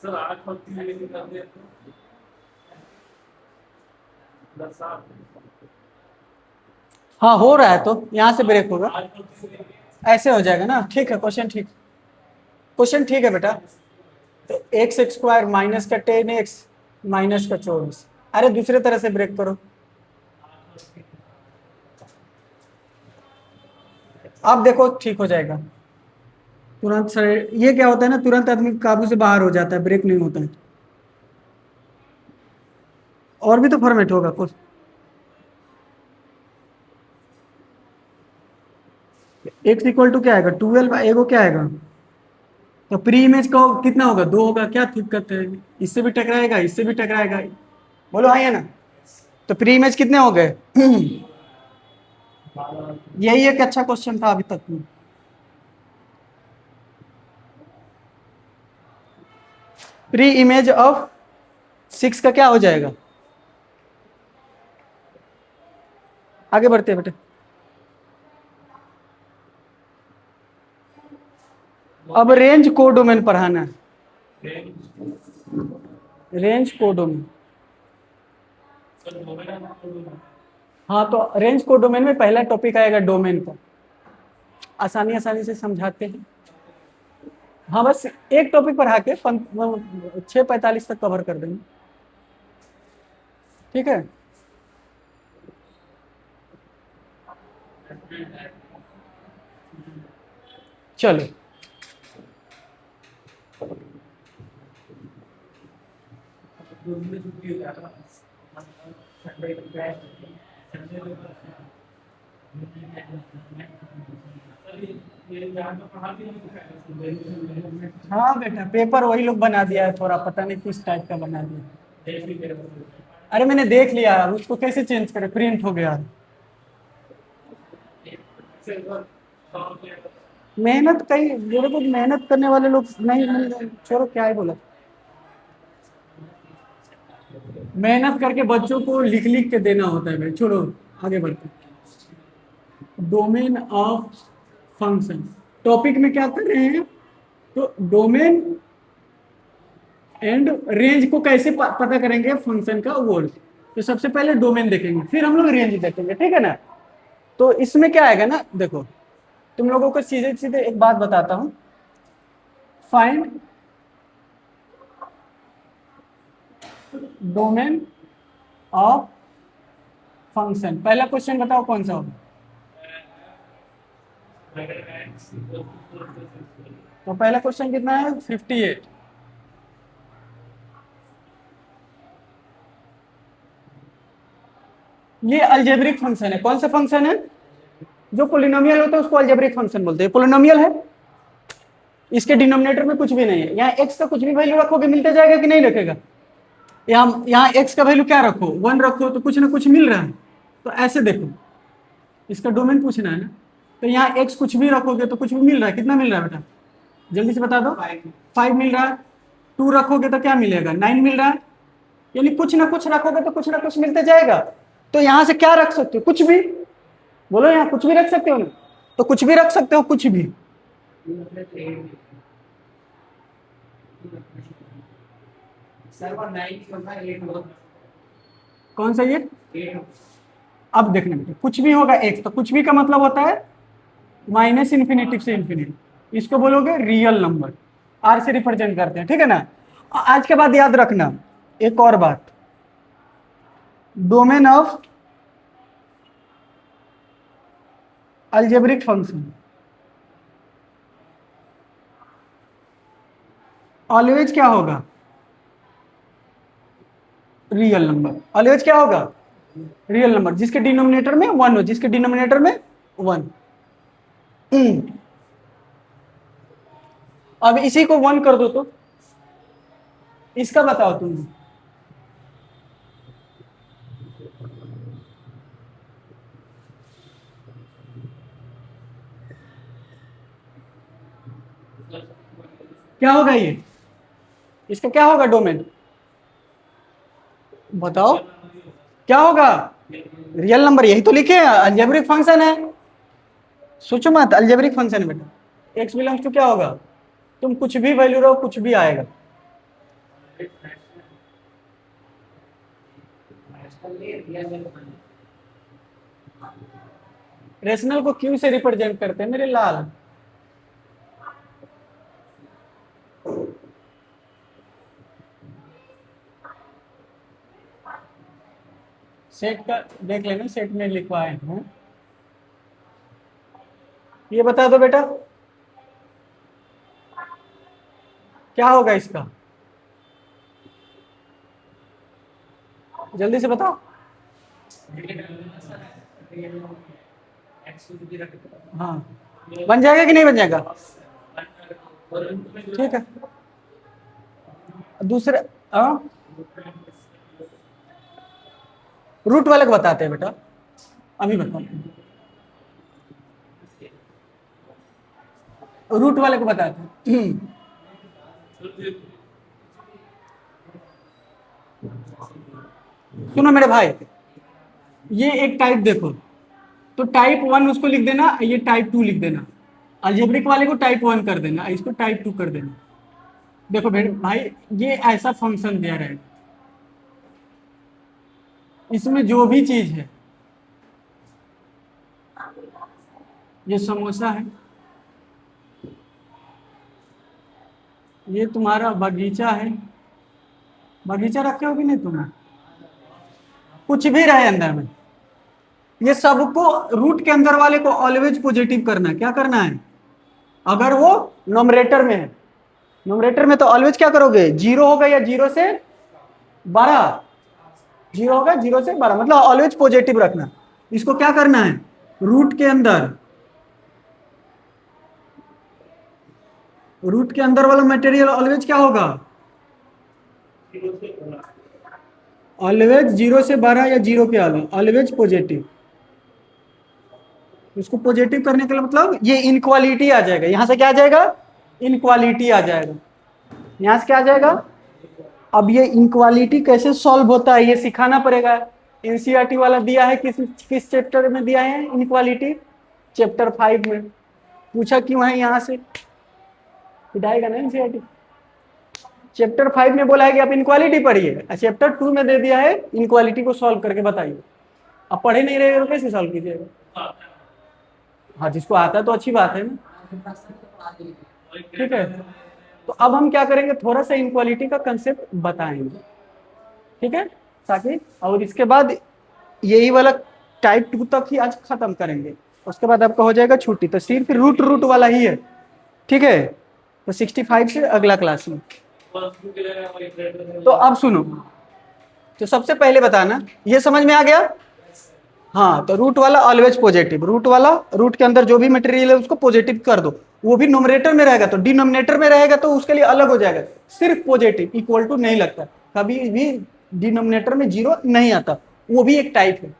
सर 8
हाँ हो रहा है, तो यहाँ से ब्रेक होगा, ऐसे हो जाएगा ना, ठीक है क्वेश्चन ठीक, क्वेश्चन ठीक है बेटा, तो एक्स स्क्वायर माइनस का 10x माइनस का 24, अरे दूसरे तरह से ब्रेक करो, अब देखो ठीक हो जाएगा, तुरंत सर ये क्या होता है ना, तुरंत आदमी काबू से बाहर हो जाता है, ब्रेक नहीं होता है, और भी तो फॉर्मेट होगा कुछ, एक्स इक्वल टू क्या आएगा 12, एगो क्या आएगा, तो प्री इमेज का कितना होगा 2 होगा, क्या दिक्कत है, इससे भी टकराएगा इससे भी टकराएगा, बोलो हाँ या ना, तो प्री इमेज कितने हो गए यही एक अच्छा क्वेश्चन था अभी तक में, प्री इमेज ऑफ 6 का क्या हो जाएगा, आगे बढ़ते हैं बेटे, अब रेंज कोडोमेन पढ़ाना है, रेंज कोडोमेन, हाँ तो रेंज कोडोमेन में पहला टॉपिक आएगा डोमेन का, आसानी आसानी से समझाते हैं, हाँ बस एक टॉपिक पढ़ा के 6:45 तक कवर कर देंगे, ठीक है, चलो हाँ बेटा पेपर वही लोग बना दिया है, थोड़ा पता नहीं किस टाइप का बना दिया, अरे मैंने देख लिया, उसको कैसे चेंज करें, प्रिंट हो गया, मेहनत कहीं मेरे को मेहनत करने वाले लोग नहीं मिल रहे, छोड़ो क्या ही बोला, मेहनत करके बच्चों को लिख लिख के देना होता है भाई, छोड़ो आगे बढ़ते, डोमेन ऑफ फंक्शन, टॉपिक में क्या कर रहे हैं, तो डोमेन एंड रेंज को कैसे पता करेंगे फंक्शन का वो, तो सबसे पहले डोमेन देखेंगे फिर हम लोग रेंज देखेंगे, ठीक है ना। तो इसमें क्या आएगा ना, देखो तुम लोगों को सीधे सीधे एक बात बताता हूं, फाइंड डोमेन ऑफ फंक्शन। पहला क्वेश्चन बताओ कौन सा होगा। तो पहला क्वेश्चन कितना है 58। ये अलजेब्रिक फंक्शन है। कौन सा फंक्शन है? जो पोलिनोमियल होता है उसको अलजेब्रिक फंक्शन बोलते हैं। पोलिनोमियल है, इसके डिनोमिनेटर में कुछ भी नहीं है। यहाँ एक्स का कुछ भी वैल्यू रखोगे मिलता जाएगा कि नहीं रखेगा। यहाँ एक्स का वैल्यू क्या रखो, 1 रखो तो कुछ ना कुछ मिल रहा है। तो ऐसे देखो, इसका डोमेन पूछना है ना, तो यहाँ एक्स कुछ भी रखोगे तो कुछ भी मिल रहा है। कितना मिल रहा है बेटा, जल्दी से बता दो। 5 मिल रहा है। 2 रखोगे तो क्या मिलेगा, 9 मिल रहा है। यानी कुछ ना कुछ रखोगे तो कुछ ना कुछ मिलते जाएगा। तो यहाँ से क्या रख सकते हो, कुछ भी। बोलो यहाँ कुछ भी रख सकते हो ना, तो कुछ भी रख सकते हो, कुछ भी।
सर वो 9 होगा 8 होगा।
कौन सा ये?
8 होगा।
अब देखना बेटा, कुछ भी होगा एक्स, तो कुछ भी का मतलब होता है माइनस इन्फिनिटी से इन्फिनिटी। इसको बोलोगे रियल नंबर, आर से रिप्रेजेंट करते हैं, ठीक है ना। आज के बाद याद रखना एक और बात, domain of algebraic function always क्या होगा, रियल नंबर। ऑलवेज क्या होगा, रियल नंबर, जिसके डिनोमिनेटर में 1 हो, जिसके डिनोमिनेटर में 1। अब इसी को 1 कर दो तो इसका बताओ तुम। क्या होगा ये, इसका क्या होगा डोमेन, बताओ क्या होगा, रियल नंबर। यही तो लिखे हैं, अलजेब्रिक फंक्शन है। सोचो मत, अलजेब्रिक फंक्शन है बेटा। एक्स बिलोंग्स टू क्या होगा, तुम कुछ भी वैल्यू रहो कुछ भी आएगा। रेशनल को क्यू से रिप्रेजेंट करते हैं मेरे लाल। सेट का देख लेना, सेट में लिखवाए हैं। ये बता दो बेटा क्या होगा इसका, जल्दी से बताओ। हाँ बन जाएगा कि नहीं बन जाएगा, ठीक है। दूसरे रूट वाले को बताते हैं बेटा, अभी बताते हैं। रूट वाले को बताते हैं। सुनो मेरे भाई, ये एक टाइप देखो, तो टाइप 1 उसको लिख देना, ये टाइप 2 लिख देना। अलजेब्रिक वाले को टाइप 1 कर देना, इसको टाइप 2 कर देना। देखो भाई, ये ऐसा फंक्शन दे रहा है, इसमें जो भी चीज है, ये समोसा है, ये तुम्हारा बगीचा है। बगीचा रखे हो कि नहीं तुमने, कुछ भी रहे अंदर में, ये सबको रूट के अंदर वाले को ऑलवेज पॉजिटिव करना है। क्या करना है, अगर वो नोमरेटर में है, नोमरेटर में तो ऑलवेज क्या करोगे, 0 होगा या 0 से 12, 0 होगा 0 से 12, मतलब ऑलवेज पॉजिटिव रखना। इसको क्या करना है, रूट के अंदर, रूट के अंदर वाला मटेरियल ऑलवेज क्या होगा, ऑलवेज 0 से 12 या 0 के आगे, ऑलवेज पॉजिटिव। इसको पॉजिटिव करने के लिए मतलब ये इनक्वालिटी आ जाएगा, यहां से क्या आ जाएगा, इनक्वालिटी आ जाएगा। यहां से क्या आ जाएगा। अब ये इनक्वालिटी कैसे सॉल्व होता है ये सिखाना पड़ेगा। एनसीईआरटी वाला दिया है, किस किस चैप्टर में दिया है इनक्वालिटी, चैप्टर 5 में। पूछा क्यों है, यहां से पिटाएगा ना एनसीईआरटी। चैप्टर 5 में बोला है कि आप इनक्वालिटी पढ़िए, चैप्टर 2 में दे दिया है इनक्वालिटी को सॉल्व करके बताइए। आप पढ़े नहीं रहेगा तो कैसे सॉल्व कीजिएगा? हाँ, जिसको आता है तो अच्छी बात है ना, ठीक है। तो अब हम क्या करेंगे, थोड़ा सा इनक्वालिटी का कंसेप्ट बताएंगे, ठीक है, ताकि, और इसके बाद यही वाला टाइप 2 तक ही आज खत्म करेंगे, उसके बाद आपका हो जाएगा छुट्टी। तो सिर्फ रूट रूट वाला ही है, ठीक है। तो 65 से अगला क्लास में। तो अब सुनो, तो सबसे पहले बताना, ये समझ में आ गया? हाँ, तो रूट वाला ऑलवेज पॉजिटिव, रूट वाला, रूट के अंदर जो भी मटेरियल है उसको पॉजिटिव कर दो, वो भी नोमिनेटर में रहेगा। तो डिनोमिनेटर में रहेगा तो उसके लिए अलग हो जाएगा, सिर्फ पॉजिटिव, इक्वल टू नहीं लगता, कभी भी डिनोमिनेटर में जीरो नहीं आता, वो भी एक टाइप है।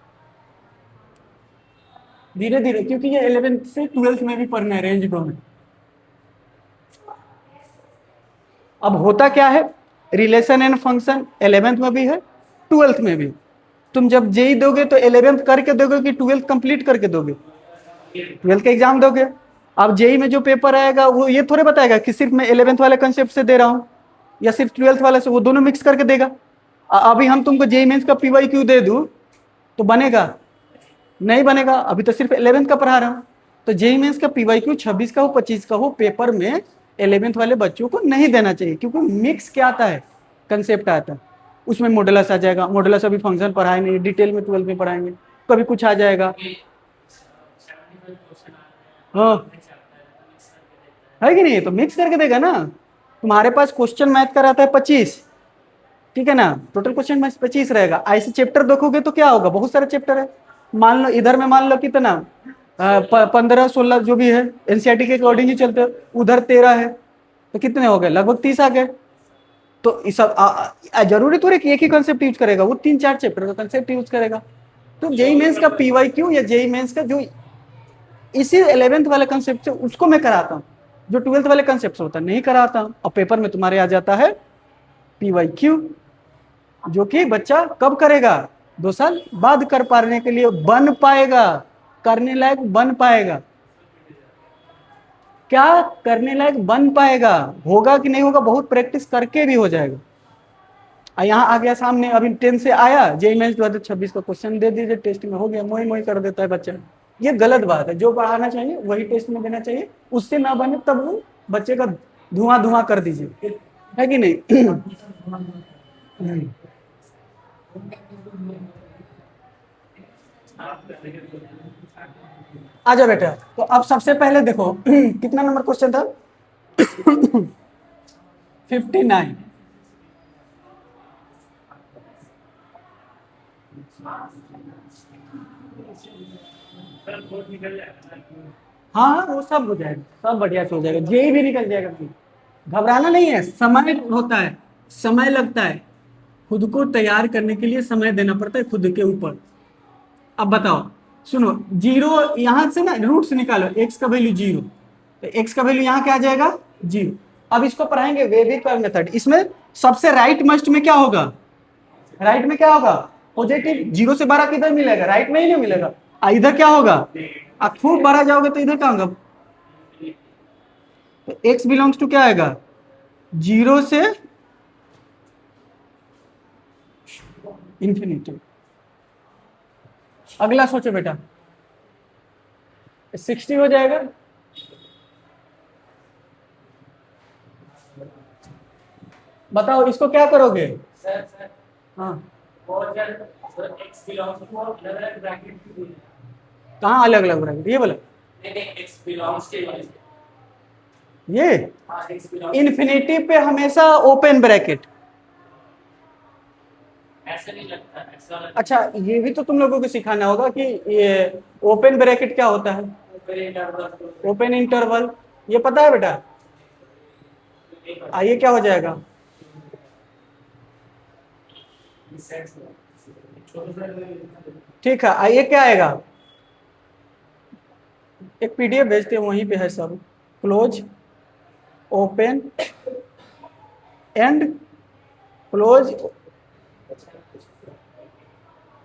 धीरे धीरे, क्योंकि ये 11th से 12th में भी पढ़ना है, रेंज 2 में। अब होता क्या है, रिलेशन एंड फंक्शन 11th में भी है, 12th में भी। तुम जब जेई दोगे तो 11th करके दोगे कि 12th कंप्लीट करके दोगे? 12th का एग्जाम दोगे। अब जेई में जो पेपर आएगा वो ये थोड़े बताएगा कि सिर्फ मैं 11th वाले कंसेप्ट से दे रहा हूँ या सिर्फ 12th वाले से, वो दोनों मिक्स करके देगा। अभी हम तुमको जेई मेंस का पीवाई क्यू दे दूं तो बनेगा? नहीं बनेगा, अभी तो सिर्फ 11th का पढ़ा रहा हूँ। तो जेई मेंस का पीवाई क्यू 26 का हो 25 का हो, पेपर में 11th वाले बच्चों को नहीं देना चाहिए, क्योंकि मिक्स क्या आता है, कंसेप्ट आता है, उसमें मॉडुलस आ जाएगा। मॉडुलस अभी फंक्शन पढ़ाए नहीं, डिटेल में 12th में पढ़ाएंगे, कभी कुछ आ जाएगा। हाँ, है कि नहीं? तो मिक्स करके देगा ना। तुम्हारे पास क्वेश्चन मैथ का रहता है 25, ठीक है ना, टोटल क्वेश्चन मैथ 25 रहेगा। ऐसे चैप्टर देखोगे तो क्या होगा, बहुत सारे चैप्टर है। मान लो इधर में, मान लो कितना, 15-16 जो भी है, एनसीईआरटी के अकॉर्डिंग ही चलते, उधर 13 है, तो कितने हो गए, लगभग 30 आ गए। तो इस सब जरूरी थोड़ी कि एक ही कंसेप्ट यूज करेगा, वो 3-4 चैप्टर का कंसेप्ट यूज करेगा। तो जेई मेंस का पीवाई क्यू या जेई मेंस का जो इसी 11th वाले कंसेप्ट से, उसको मैं कराता हूँ, जो 12th वाले कंसेप्ट से होता नहीं कराता हूँ। और पेपर में तुम्हारे आ जाता है पीवाई क्यू, जो कि बच्चा कब करेगा, 2 साल बाद कर पाने के लिए बन पाएगा, करने लायक बन पाएगा। क्या करने लायक बन पाएगा, होगा कि नहीं होगा, बहुत प्रैक्टिस करके भी हो जाएगा। यहाँ आ गया सामने, अभी 10 से आया, जेई मेंस 2026 का क्वेश्चन दे दीजिए, टेस्ट में हो गया, मोई मोई कर देता है बच्चा। ये गलत बात है, जो पढ़ाना चाहिए वही टेस्ट में देना चाहिए, उससे ना बने तब वो बच्चे का धुआं धुआं कर दीजिए, है कि नहीं? आजा बेटा, तो अब सबसे पहले देखो कितना नंबर क्वेश्चन था? 59। हाँ हाँ, वो सब हो जाएगा, सब बढ़िया से हो जाएगा, जेई भी निकल जाएगा। घबराना नहीं है, समय होता है, समय लगता है, खुद को तैयार करने के लिए समय देना पड़ता है खुद के ऊपर। अब बताओ, सुनो, जीरो यहां से ना रूट्स निकालो, एक्स का वैल्यू 0, तो एक्स का वैल्यू यहाँ क्या आ जाएगा, 0। अब इसको पढ़ाएंगे वेविक मेथड, इसमें सबसे राइट मस्ट में क्या होगा, राइट में क्या होगा, पॉजिटिव। 0 से 12 किधर मिलेगा, राइट में ही नहीं मिलेगा। इधर क्या होगा, आप खूब बड़ा जाओगे तो इधर क्या होगा, तो एक्स बिलोंग्स टू क्या आएगा, 0 से इंफिनिटी। अगला सोचो बेटा, 60 हो जाएगा, बताओ इसको क्या करोगे? हाँ, कहाँ अलग अलग ब्रैकेट, ये बोला ये इन्फिनिटी पे हमेशा ओपन ब्रैकेट।
ऐसे नहीं लगता, ऐसा लगता
अच्छा, ये भी तो तुम लोगों को सिखाना होगा कि ये ओपन ब्रैकेट क्या होता है, ओपन इंटरवल, ये पता है बेटा? आइए क्या हो जाएगा, ठीक है, आइए क्या आएगा, एक पीडीएफ भेजते हैं, वहीं पे है सब, close, open and close,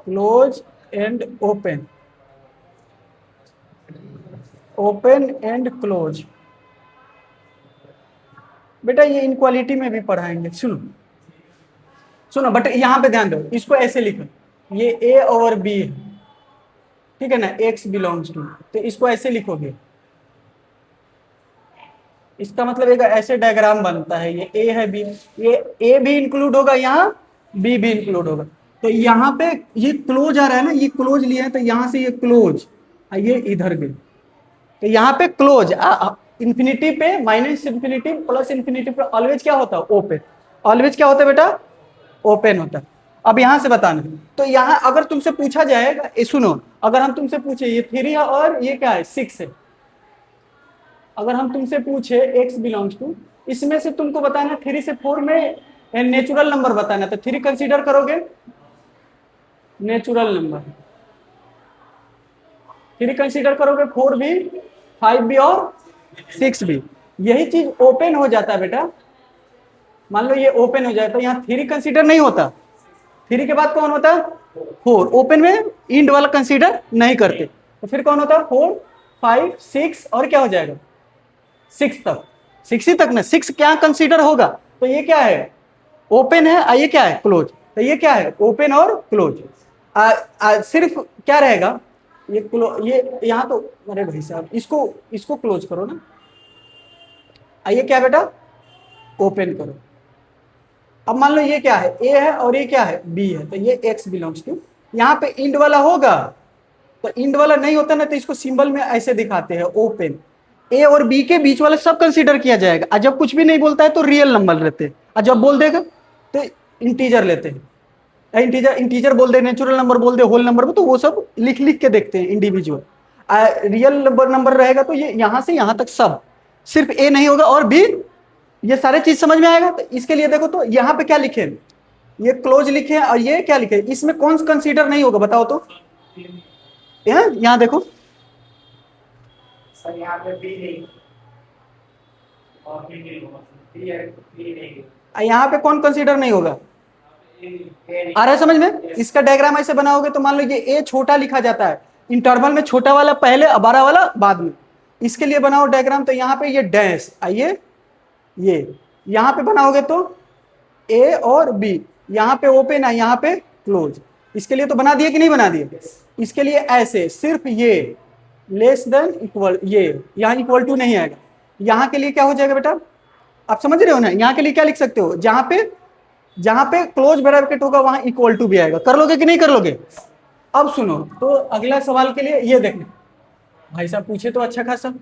close and open, open and close, बेटा ये इनक्वालिटी में भी पढ़ाएंगे, सुनो सुनो, बट यहाँ पे ध्यान दो, इसको ऐसे लिखो, ये ए और बी है, ठीक है ना, एक्स बिलोंग्स टू, तो इसको ऐसे लिखोगे, इसका मतलब एक ऐसे डायग्राम बनता है, ये ए है बी, ये ए भी इंक्लूड होगा यहाँ, बी भी इंक्लूड होगा, तो यहाँ पे ये क्लोज आ रहा है ना, ये क्लोज लिया है तो यहाँ से ये क्लोज, ये इधर गए, तो यहाँ पे क्लोज इंफिनिटी पे, माइनस इंफिनिटी प्लस इंफिनिटी पे ऑलवेज क्या होता है, ओपन, ऑलवेज क्या होता है बेटा, ओपन होता है। अब यहां से बताना, तो यहाँ अगर तुमसे पूछा जाएगा, सुनो, अगर हम तुमसे पूछे ये 3 है और ये क्या है 6 है, अगर हम तुमसे पूछे x बिलोंग्स टू, इसमें से तुमको बताना 3 से 4 में नेचुरल नंबर बताना, तो 3 कंसीडर करोगे नेचुरल नंबर, 3 कंसीडर करोगे, 4 भी, 5 भी और 6 भी, यही चीज ओपन हो जाता है बेटा, मान लो ये ओपन हो जाए तो यहाँ 3 कंसीडर नहीं होता, 3 के बाद कौन होता है 4, ओपन में इंड वाला कंसीडर नहीं करते, तो फिर कौन होता है 4, 5, 6 और क्या हो जाएगा 6 तक, 6 ही तक ना, 6 क्या कंसीडर होगा, तो ये क्या है ओपन है, ये क्या है क्लोज, तो ये क्या है ओपन और क्लोज, सिर्फ क्या रहेगा ये ये यहाँ तो, अरे भाई साहब इसको क्लोज करो ना, ये क्या बेटा ओपन करो, अब मान लो ये क्या है ए है और ये क्या है बी है, तो ये एक्स बिलोंग्स टू, यहाँ पे इंड वाला होगा, तो इंड वाला नहीं होता ना, तो इसको सिंबल में ऐसे दिखाते हैं ओपन, ए और बी के बीच वाला सब कंसीडर किया जाएगा, और जब कुछ भी नहीं बोलता है तो रियल नंबर लेते हैं, और जब बोल देगा तो इंटीजर लेते हैं, इंटीजर बोल दे, नेचुरल नंबर बोल दे, होल नंबर, तो वो सब लिख लिख के देखते हैं इंडिविजुअल, रियल नंबर रहेगा तो ये यहाँ से यहाँ तक सब, सिर्फ ए नहीं होगा और बी, ये सारे चीज समझ में आएगा। तो इसके लिए देखो, तो यहाँ पे क्या लिखे, ये क्लोज लिखे और ये क्या लिखे, इसमें कौन सा कंसीडर नहीं होगा बताओ तो, यहाँ देखो
सर यहाँ पे बी नहीं और बी नहीं होगा, बी है, बी नहीं,
यहाँ पे कौन कंसीडर नहीं होगा, आ रहा है समझ में, इसका डायग्राम ऐसे बनाओगे तो मान लो ये ए छोटा लिखा जाता है, इंटरवल में छोटा वाला पहले और बड़ा वाला बाद में, इसके लिए बनाओ डायग्राम, तो यहाँ पे ये डैश आइए, ये यहाँ पे बनाओगे तो ए और बी, यहाँ पे ओपन है यहाँ पे क्लोज, इसके लिए तो बना दिए कि नहीं बना दिए, इसके लिए ऐसे सिर्फ ये लेस देन इक्वल, ये यहाँ इक्वल टू नहीं आएगा, यहाँ के लिए क्या हो जाएगा बेटा, आप समझ रहे हो ना, यहाँ के लिए क्या लिख सकते हो, जहां पे क्लोज ब्रैकेट होगा वहां इक्वल टू भी आएगा, कर लोगे कि नहीं कर लोगे। अब सुनो, तो अगला सवाल के लिए ये देखना, भाई साहब पूछे तो अच्छा खासा,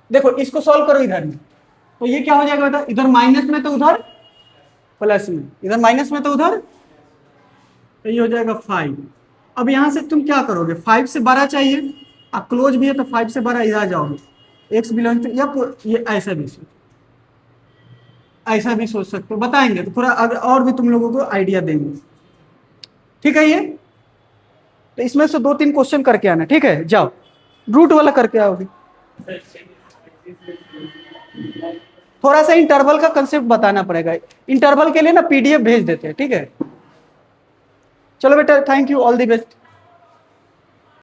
देखो इसको सॉल्व करो इधर में, तो ये क्या हो जाएगा बेटा, इधर माइनस में तो उधर प्लस में, इधर माइनस में तो उधर, तो ये हो जाएगा 5, अब यहां से तुम क्या करोगे, 5 से बड़ा चाहिए, अब क्लोज भी है तो 5 से बड़ा इधर जाओगे, एक्स बिलोंग टू, या ये ऐसा भी सोच सकते हो, बताएंगे तो थोड़ा और भी तुम लोगों को आइडिया देंगे, ठीक है ये, तो इसमें से 2-3 क्वेश्चन करके आना, ठीक है, जाओ रूट वाला करके आओगे, थोड़ा सा इंटरवल का कंसेप्ट बताना पड़ेगा, इंटरवल के लिए ना पीडीएफ भेज देते हैं, ठीक है, चलो बेटा, thank you, all the best.